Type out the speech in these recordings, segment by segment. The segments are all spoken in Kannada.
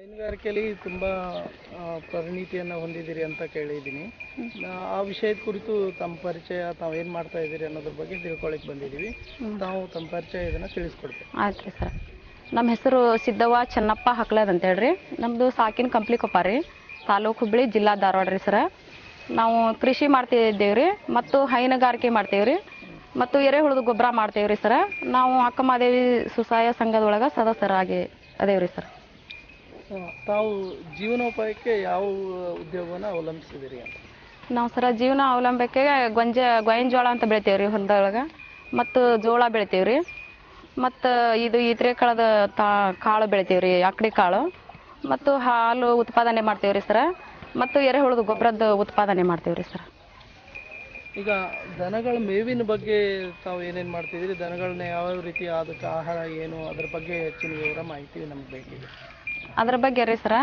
ಹೈನುಗಾರಿಕೆಯಲ್ಲಿ ತುಂಬ ಪರಿಣಿತಿಯನ್ನು ಹೊಂದಿದ್ದೀರಿ ಅಂತ ಕೇಳಿದ್ದೀನಿ. ಆ ವಿಷಯದ ಕುರಿತು ತಮ್ಮ ಪರಿಚಯ, ತಾವು ಏನು ಮಾಡ್ತಾ ಇದ್ದೀರಿ ಅನ್ನೋದ್ರ ಬಗ್ಗೆ ತಿಳ್ಕೊಳಕ್ಕೆ ಬಂದಿದ್ದೀವಿ. ತಾವು ತಮ್ಮ ಪರಿಚಯ ಇದನ್ನು ತಿಳಿಸ್ಕೊಡ್ಬೇಕು. ಆಯ್ತು ರೀ ಸರ್. ನಮ್ಮ ಹೆಸರು ಸಿದ್ದವ್ವ ಚೆನ್ನಪ್ಪ ಹಕ್ಲದ್ ಅಂತೇಳ್ರಿ. ನಮ್ಮದು ಸಾಕಿನ ಕಂಪ್ಲಿಕೊಪ್ಪ ರೀ, ತಾಲೂಕು ಹುಬ್ಬಳ್ಳಿ, ಜಿಲ್ಲಾ ಧಾರವಾಡ ರೀ ಸರ. ನಾವು ಕೃಷಿ ಮಾಡ್ತಿದ್ದೇವೆ ರೀ, ಮತ್ತು ಹೈನುಗಾರಿಕೆ ಮಾಡ್ತೇವೆ ರೀ, ಮತ್ತು ಎರೆಹುಳದ ಗೊಬ್ಬರ ಮಾಡ್ತೇವೆ ರೀ ಸರ. ನಾವು ಅಕ್ಕಮಹಾದೇವಿ ಸ್ವಸಹಾಯ ಸಂಘದೊಳಗೆ ಸದಸ್ಯರಾಗಿ ಅದೇವ್ರಿ ಸರ್. ತಾವು ಜೀವನೋಪಾಯಕ್ಕೆ ಯಾವ ಉದ್ಯೋಗವನ್ನು ಅವಲಂಬಿಸಿದಿರಿ ಅಂತ? ನಾವು ಸರ ಜೀವನ ಅವಲಂಬಕ್ಕೆ ಗೋವಿನ ಜೋಳ ಅಂತ ಬೆಳಿತೇವೆ ರೀ ಹೊಲದೊಳಗೆ, ಮತ್ತು ಜೋಳ ಬೆಳಿತೇವೆ ರೀ, ಮತ್ತು ಇದು ಇತರೆ ಕಳದ ಕಾಳು ಬೆಳಿತೇವೆ ರೀ, ಅಕ್ಕಡಿ ಕಾಳು, ಮತ್ತು ಹಾಲು ಉತ್ಪಾದನೆ ಮಾಡ್ತೇವೆ ರೀ ಸರ, ಮತ್ತು ಎರೆಹುಳದ ಗೊಬ್ಬರದ ಉತ್ಪಾದನೆ ಮಾಡ್ತೇವೆ ರೀ ಸರ್. ಈಗ ದನಗಳ ಮೇವಿನ ಬಗ್ಗೆ ತಾವು ಏನೇನು ಮಾಡ್ತಿದ್ದೀರಿ, ದನಗಳನ್ನ ಯಾವ ರೀತಿ ಅದಕ್ಕೆ ಆಹಾರ ಏನು, ಅದ್ರ ಬಗ್ಗೆ ಹೆಚ್ಚಿನ ವಿವರ ಮಾಹಿತಿ ನಮ್ಗೆ ಬೇಕಿದೆ. ಅದ್ರ ಬಗ್ಗೆ ರೀ ಸರ,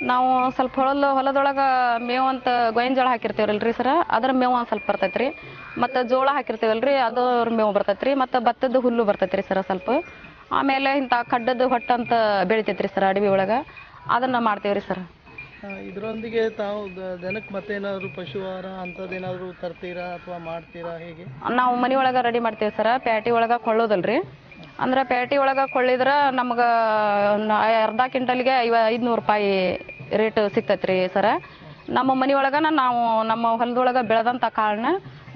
ನಾವು ಸ್ವಲ್ಪ ಹೊಲದೊಳಗೆ ಮೇವು ಅಂತ ಗೋವಿನ ಜೋಳ ಹಾಕಿರ್ತೇವಲ್ಲ ರೀ ಸರ, ಅದ್ರ ಮೇವು ಒಂದು ಸ್ವಲ್ಪ ಬರ್ತೈತೆ ರೀ, ಮತ್ತು ಜೋಳ ಹಾಕಿರ್ತೇವಲ್ಲ ರೀ, ಅದ್ರ ಮೇವು ಬರ್ತೈತೆ ರೀ, ಮತ್ತು ಭತ್ತದ ಹುಲ್ಲು ಬರ್ತೈತೆ ರೀ ಸರ ಸ್ವಲ್ಪ. ಆಮೇಲೆ ಇಂಥ ಕಡ್ಡದ ಹೊಟ್ಟು ಅಂತ ಬೆಳಿತೈತೆ ರೀ ಸರ್ ಅಡವಿ ಒಳಗೆ, ಅದನ್ನು ಮಾಡ್ತೇವೆ ರೀ ಸರ್. ಇದರೊಂದಿಗೆ ತಾವು ದನಕ್ಕೆ ಮತ್ತೇನಾದರೂ ಪಶು ಆಹಾರ ಅಂಥದ್ದೇನಾದರೂ ತರ್ತೀರಾ ಅಥವಾ ಮಾಡ್ತೀರಾ, ಹೇಗೆ? ನಾವು ಮನೆ ಒಳಗೆ ರೆಡಿ ಮಾಡ್ತೇವೆ ಸರ, ಪ್ಯಾಟಿ ಒಳಗೆ ಕೊಳ್ಳೋದಲ್ಲ ರೀ. ಅಂದ್ರೆ ಪ್ಯಾಟಿ ಒಳಗೆ ಕೊಳ್ಳಿದ್ರೆ ನಮ್ಗೆ ಅರ್ಧ ಕ್ವಿಂಟಲ್ಗೆ 500 ರೂಪಾಯಿ ರೇಟ್ ಸಿಗ್ತೈತೆ ರೀ ಸರ. ನಮ್ಮ ಮನೆ ಒಳಗೆ ನಾವು ನಮ್ಮ ಹೊಲದೊಳಗೆ ಬೆಳೆದಂಥ ಕಾಳನ್ನ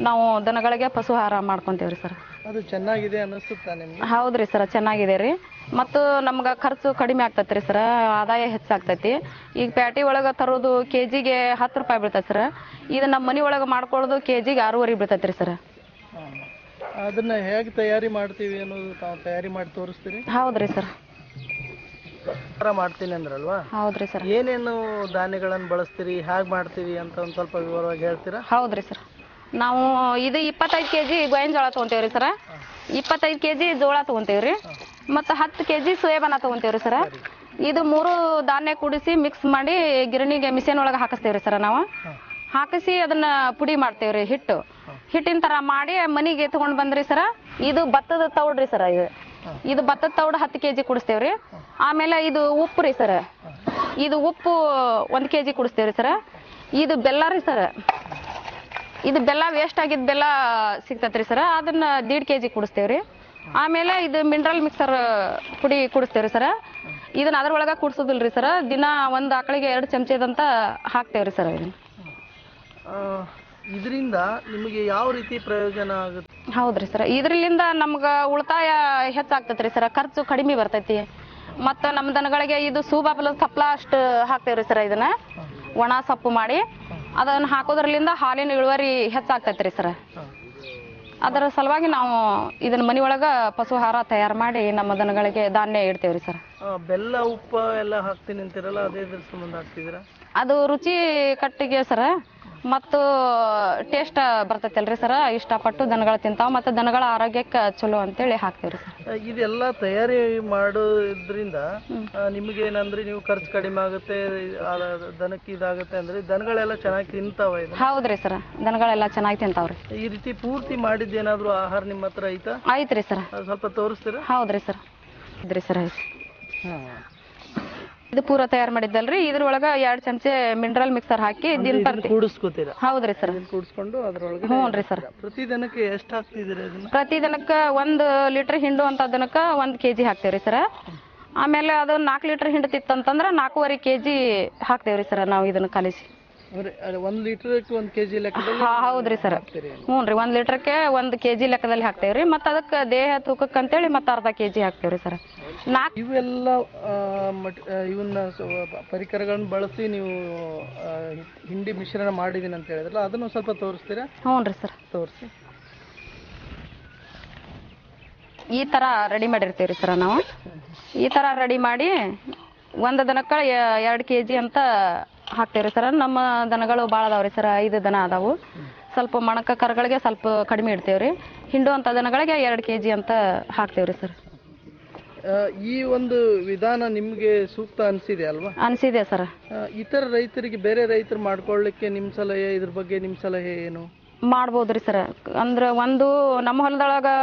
ನಾವು ದನಗಳಿಗೆ ಪಶು ಆಹಾರ ಮಾಡ್ಕೊತೇವೆ ರೀ ಸರ್. ಅದು ಚೆನ್ನಾಗಿದೆ ಅನ್ನಿಸುತ್ತಾ ನಿಮಗೆ? ಹೌದು ರೀ ಸರ, ಚೆನ್ನಾಗಿದೆ ರೀ, ಮತ್ತು ನಮ್ಗೆ ಖರ್ಚು ಕಡಿಮೆ ಆಗ್ತೈತೆ ರೀ ಸರ, ಆದಾಯ ಹೆಚ್ಚಾಗ್ತೈತಿ. ಈಗ ಪ್ಯಾಟಿ ಒಳಗೆ ತರೋದು ಕೆಜಿಗೆ 10 ರೂಪಾಯಿ ಬೀಳ್ತೈತೆ ಸರ, ಇದು ನಮ್ಮ ಮನೆ ಒಳಗೆ ಮಾಡ್ಕೊಳ್ಳೋದು ಕೆಜಿಗೆ 6.5 ಬೀಳ್ತೈತೆ ರೀ ಸರ. ಅದನ್ನ ಹೇಗೆ ತಯಾರಿ ಮಾಡ್ತೀವಿ ಅನ್ನೋದು ತಾವು ತಯಾರಿ ಮಾಡಿ ತೋರಿಸ್ತೀರಿ? ಹೌದ್ರಿ ಸರ್. ಮಾಡ್ತೀನಿ ಅಂದ್ರಲ್ವಾ? ಹೌದ್ರಿ ಸರ್. ಏನೇನು ಧಾನ್ಯಗಳನ್ನು ಬಳಸ್ತೀರಿ, ಹೇಗೆ ಮಾಡ್ತೀವಿ ಅಂತ ಒಂದು ಸ್ವಲ್ಪ ವಿವರವಾಗಿ ಹೇಳ್ತೀರಾ? ಹೌದ್ರಿ ಸರ್. ನಾವು ಇದು 25 kg ಗೋವಿನ ಜೋಳ ತೊಗೊಂತೇವೆ ರೀ ಸರ, 25 kg ಜೋಳ ತೊಗೊಂತೇವೆ ರೀ, ಮತ್ತು 10 kg ಸೋಯಾಬಾನ ತೊಗೊಂತೇವೆ ರೀ ಸರ. ಇದು 3 ಧಾನ್ಯ ಕೂಡಿಸಿ ಮಿಕ್ಸ್ ಮಾಡಿ ಗಿರಣಿಗೆ ಮಿಷನ್ ಒಳಗೆ ಹಾಕಿಸ್ತೇವೆ ರೀ ಸರ. ನಾವು ಹಾಕಿಸಿ ಅದನ್ನ ಪುಡಿ ಮಾಡ್ತೇವೆ ರೀ, ಹಿಟ್ಟಿನ ಥರ ಮಾಡಿ ಮನೆಗೆ ತೊಗೊಂಡು ಬಂದ್ರಿ ಸರ. ಇದು ಭತ್ತದ ತೌಡ್ರಿ ಸರ, ಇದು ಭತ್ತದ ತೌಡು 10 kg ಕುಡಿಸ್ತೇವೆ ರೀ. ಆಮೇಲೆ ಇದು ಉಪ್ಪು ರೀ ಸರ, ಇದು ಉಪ್ಪು 1 kg ಕುಡಿಸ್ತೇವೆ ರೀ ಸರ. ಇದು ಬೆಲ್ಲ ರೀ ಸರ, ಇದು ಬೆಲ್ಲ ವೇಸ್ಟ್ ಆಗಿದ್ದು ಬೆಲ್ಲ ಸಿಗ್ತೈತೆ ರೀ ಸರ, ಅದನ್ನ 1.5 kg ಕುಡಿಸ್ತೇವೆ ರೀ. ಆಮೇಲೆ ಇದು ಮಿನರಲ್ ಮಿಕ್ಸರ್ ಪುಡಿ ಕುಡಿಸ್ತೇವೆ ರೀ ಸರ. ಇದನ್ನ ಅದ್ರೊಳಗೆ ಕುಡಿಸೋದಿಲ್ಲ ರೀ ಸರ, ದಿನ ಒಂದು ಆಕಳಿಗೆ 2 ಚಮಚದಂತ ಹಾಕ್ತೇವೆ ರೀ ಸರ್. ಇದರಿಂದ ನಿಮಗೆ ಯಾವ ರೀತಿ ಪ್ರಯೋಜನ ಆಗುತ್ತೆ? ಹೌದ್ರಿ ಸರ್, ಇದರಿಂದ ನಮ್ಗೆ ಉಳಿತಾಯ ಹೆಚ್ಚಾಗ್ತೈತೆ ರೀ ಸರ, ಖರ್ಚು ಕಡಿಮೆ ಬರ್ತೈತಿ. ಮತ್ತು ನಮ್ಮ ದನಗಳಿಗೆ ಇದು ಸೂಬಾಬಲದ ತಪ್ಪಲ ಅಷ್ಟು ಹಾಕ್ತೇವೆ ರೀ ಸರ. ಇದನ್ನ ಒಣ ಸೊಪ್ಪು ಮಾಡಿ ಅದನ್ನು ಹಾಕೋದ್ರಲಿಂದ ಹಾಲಿನ ಇಳುವರಿ ಹೆಚ್ಚಾಗ್ತೈತೆ ರೀ ಸರ. ಅದರ ಸಲುವಾಗಿ ನಾವು ಇದನ್ನ ಮನೆ ಒಳಗೆ ಪಶು ಆಹಾರ ತಯಾರು ಮಾಡಿ ನಮ್ಮ ದನಗಳಿಗೆ ಧಾನ್ಯ ಇಡ್ತೇವೆ ರೀ ಸರ್. ಬೆಲ್ಲ ಉಪ್ಪು ಎಲ್ಲ ಹಾಕ್ತೀನಿ ಅಂತೀರಲ್ಲ, ಅದೇ ಸಂಬಂಧ ಹಾಕ್ತಿದ್ದೀರಾ? ಅದು ರುಚಿ ಕಟ್ಟಿಗೆ ಸರ, ಮತ್ತು ಟೇಸ್ಟ್ ಬರ್ತೈತಲ್ರಿ ಸರ, ಇಷ್ಟಪಟ್ಟು ದನಗಳು ತಿಂತಾವ, ಮತ್ತು ದನಗಳ ಆರೋಗ್ಯಕ್ಕೆ ಚಲೋ ಅಂತೇಳಿ ಹಾಕ್ತೇವೆ ರೀ ಸರ್. ಇದೆಲ್ಲ ತಯಾರಿ ಮಾಡೋದ್ರಿಂದ ನಿಮಗೆ ಏನಂದ್ರೆ ನೀವು ಖರ್ಚು ಕಡಿಮೆ ಆಗುತ್ತೆ, ದನಕ್ಕೆ ಇದಾಗುತ್ತೆ ಅಂದ್ರೆ ದನಗಳೆಲ್ಲ ಚೆನ್ನಾಗಿ ತಿಂತಾವ? ಹೌದ್ರಿ ಸರ್, ದನಗಳೆಲ್ಲ ಚೆನ್ನಾಗಿ ತಿಂತಾವ್ರಿ. ಈ ರೀತಿ ಪೂರ್ತಿ ಮಾಡಿದ್ದೇನಾದ್ರೂ ಆಹಾರ ನಿಮ್ಮ ಹತ್ರ ಐತಾ? ಐತ್ರಿ ಸರ್. ಸ್ವಲ್ಪ ತೋರಿಸ್ತೀರಾ? ಹೌದ್ರಿ ಸರ್, ಇದ್ರಿ ಸರ್ ಐತಿ. ಇದು ಪೂರ ತಯಾರು ಮಾಡಿದ್ದಲ್ರಿ, ಇದ್ರೊಳಗೆ 2 ಚಮಚೆ ಮಿನರಲ್ ಮಿಕ್ಸರ್ ಹಾಕಿ ಕೂಡಿಸ್ಕೊತೀರಾ? ಹೌದ್ರಿ ಸರ್, ಕೂಡಿಸ್ಕೊಂಡು ಅದ್ರೊಳಗೆ. ಹ್ಞೂ ರೀ ಸರ್. ಪ್ರತಿ ದಿನಕ್ಕೆ ಎಷ್ಟು ಹಾಕ್ತಿದ್ದೀರಾ ಅದನ್ನ? ಪ್ರತಿ ದಿನಕ್ಕೆ 1 ಲೀಟರ್ ಹಿಂಡು ಅಂತ ದನಕ್ಕೆ 1 kg ಹಾಕ್ತೇವ್ರಿ ಸರ. ಆಮೇಲೆ ಅದು 4 ಲೀಟರ್ ಹಿಂಡ್ತಿತ್ತಂತಂದ್ರೆ 4.5 kg ಹಾಕ್ತೇವ್ರಿ ಸರ ನಾವು ಇದನ್ನ ಕಲಿಸಿ. 1 ಲೀಟರ್ಗೆ 1 kg ಲೆಕ್ಕದಲ್ಲಿ? ಹೌದ್ರಿ ಸರ್. ಹ್ಞೂ ರೀ, 1 ಲೀಟರ್ಗೆ 1 kg ಲೆಕ್ಕದಲ್ಲಿ ಹಾಕ್ತೇವ್ರಿ, ಮತ್ತು ಅದಕ್ಕೆ ದೇಹ ತೂಕಕ್ಕೆ ಅಂತೇಳಿ ಮತ್ತೆ ಅರ್ಧ kg ಹಾಕ್ತೇವ್ರಿ ಸರ್. ಇವೆಲ್ಲ ಇವನ್ನ ಪರಿಕರಗಳನ್ನ ಬಳಸಿ ನೀವು ಹಿಂಡಿ ಮಿಶ್ರಣ ಮಾಡಿದೀನಿ ಅಂತ ಹೇಳಿದ್ರಲ್ಲ, ಅದನ್ನು ಸ್ವಲ್ಪ ತೋರಿಸ್ತೀರಾ? ಹ್ಞೂ ರೀ ಸರ್, ತೋರಿಸಿ. ಈ ಥರ ರೆಡಿ ಮಾಡಿರ್ತೀವಿ ಸರ ನಾವು. ಈ ಥರ ರೆಡಿ ಮಾಡಿ 1 ದನಕ್ಕೆ 2 kg ಅಂತ ಹಾಕ್ತೇವ್ರಿ ಸರ. ನಮ್ಮ ದನಗಳು ಭಾಳ ಅದಾವ್ರಿ ಸರ, 5 ದನ ಅದಾವು. ಸ್ವಲ್ಪ ಮಣಕ ಕರುಗಳಿಗೆ ಸ್ವಲ್ಪ ಕಡಿಮೆ ಇಡ್ತೇವ್ರಿ, ಹಿಂಡು ಅಂತ ದನಗಳಿಗೆ 2 kg ಅಂತ ಹಾಕ್ತೇವ್ರಿ ಸರ್. ಈ ಒಂದು ವಿಧಾನ ನಿಮಗೆ ಸೂಕ್ತ ಅನಿಸಿದೆ ಅಲ್ವಾ? ಅನಿಸಿದೆ ಸರ್. ಇತರ ರೈತರಿಗೆ, ಬೇರೆ ರೈತರು ಮಾಡ್ಕೊಳ್ಳಿಕ್ಕೆ ನಿಮ್ಮ ಸಲಹೆ, ಇದ್ರ ಬಗ್ಗೆ ನಿಮ್ಮ ಸಲಹೆ ಏನು? ಮಾಡ್ಬೋದ್ರಿ ಸರ್. ಅಂದ್ರೆ ಒಂದು ನಮ್ಮ ಹೊಲದೊಳಗೆ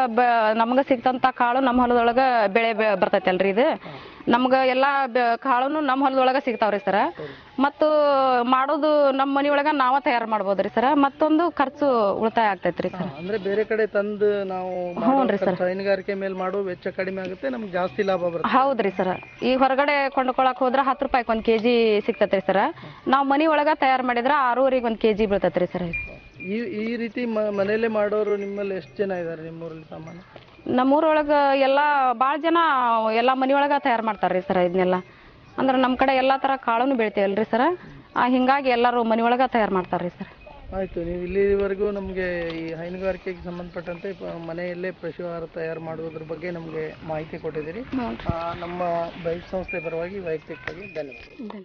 ನಮ್ಗೆ ಸಿಗ್ತಂಥ ಕಾಳು ನಮ್ಮ ಹೊಲದೊಳಗೆ ಬೆಳೆ ಬರ್ತೈತೆ ಅಲ್ರಿ ಇದು. ನಮ್ಗೆ ಎಲ್ಲ ಕಾಳುನು ನಮ್ಮ ಹೊಲದೊಳಗೆ ಸಿಗ್ತಾವ್ರಿ ಸರ. ಮತ್ತು ಮಾಡೋದು ನಮ್ಮ ಮನೆಯೊಳಗೆ ನಾವ ತಯಾರು ಮಾಡ್ಬೋದ್ರಿ ಸರ. ಮತ್ತೊಂದು ಖರ್ಚು ಉಳಿತಾಯ ಆಗ್ತೈತ್ರಿ ಸರ್. ಅಂದ್ರೆ ಬೇರೆ ಕಡೆ ತಂದು ನಾವು ಹ್ಞೂನ್ರಿ ಸರ್. ಹೈನುಗಾರಿಕೆ ಮೇಲೆ ಮಾಡೋ ವೆಚ್ಚ ಕಡಿಮೆ ಆಗುತ್ತೆ, ನಮ್ಗೆ ಜಾಸ್ತಿ ಲಾಭ ಬರುತ್ತೆ. ಹೌದ್ರಿ ಸರ್. ಈ ಹೊರಗಡೆ ಕೊಂಡ್ಕೊಳಕ್ ಹೋದ್ರ 10 ರೂಪಾಯಿಗೆ 1 kg ಸಿಗ್ತೈತ್ರಿ ಸರ. ನಾವು ಮನಿ ಒಳಗ ತಯಾರು ಮಾಡಿದ್ರ 6.5 1 kg ಬೀಳ್ತೈತ್ರಿ ಸರ್. ಈ ರೀತಿ ಮನೆಯಲ್ಲೇ ಮಾಡೋರು ನಿಮ್ಮಲ್ಲಿ ಎಷ್ಟು ಜನ ಇದ್ದಾರೆ ನಿಮ್ಮೂರಲ್ಲಿ ಸಾಮಾನ್ಯ? ನಮ್ಮೂರೊಳಗ ಎಲ್ಲ ಭಾಳ ಜನ ಎಲ್ಲ ಮನಿಯೊಳಗ ತಯಾರು ಮಾಡ್ತಾರ್ರಿ ಸರ್ ಇದನ್ನೆಲ್ಲ. ಅಂದ್ರೆ ನಮ್ಮ ಕಡೆ ಎಲ್ಲ ಥರ ಕಾಳುನು ಬೆಳಿತೇವಲ್ರಿ ಸರ್. ಹಿಂಗಾಗಿ ಎಲ್ಲರೂ ಮನಿಯೊಳಗ ತಯಾರು ಮಾಡ್ತಾರ್ರಿ ಸರ್. ಆಯಿತು, ನೀವು ಇಲ್ಲಿವರೆಗೂ ನಮಗೆ ಈ ಹೈನುಗಾರಿಕೆಗೆ ಸಂಬಂಧಪಟ್ಟಂತೆ ಮನೆಯಲ್ಲೇ ಪಶು ಆಹಾರ ತಯಾರು ಮಾಡುವುದ್ರ ಬಗ್ಗೆ ನಮಗೆ ಮಾಹಿತಿ ಕೊಟ್ಟಿದ್ದೀರಿ. ನಮ್ಮ ಬೈಕ್ ಸಂಸ್ಥೆ ಪರವಾಗಿ ವೈಯಕ್ತಿಕವಾಗಿ ಧನ್ಯವಾದ.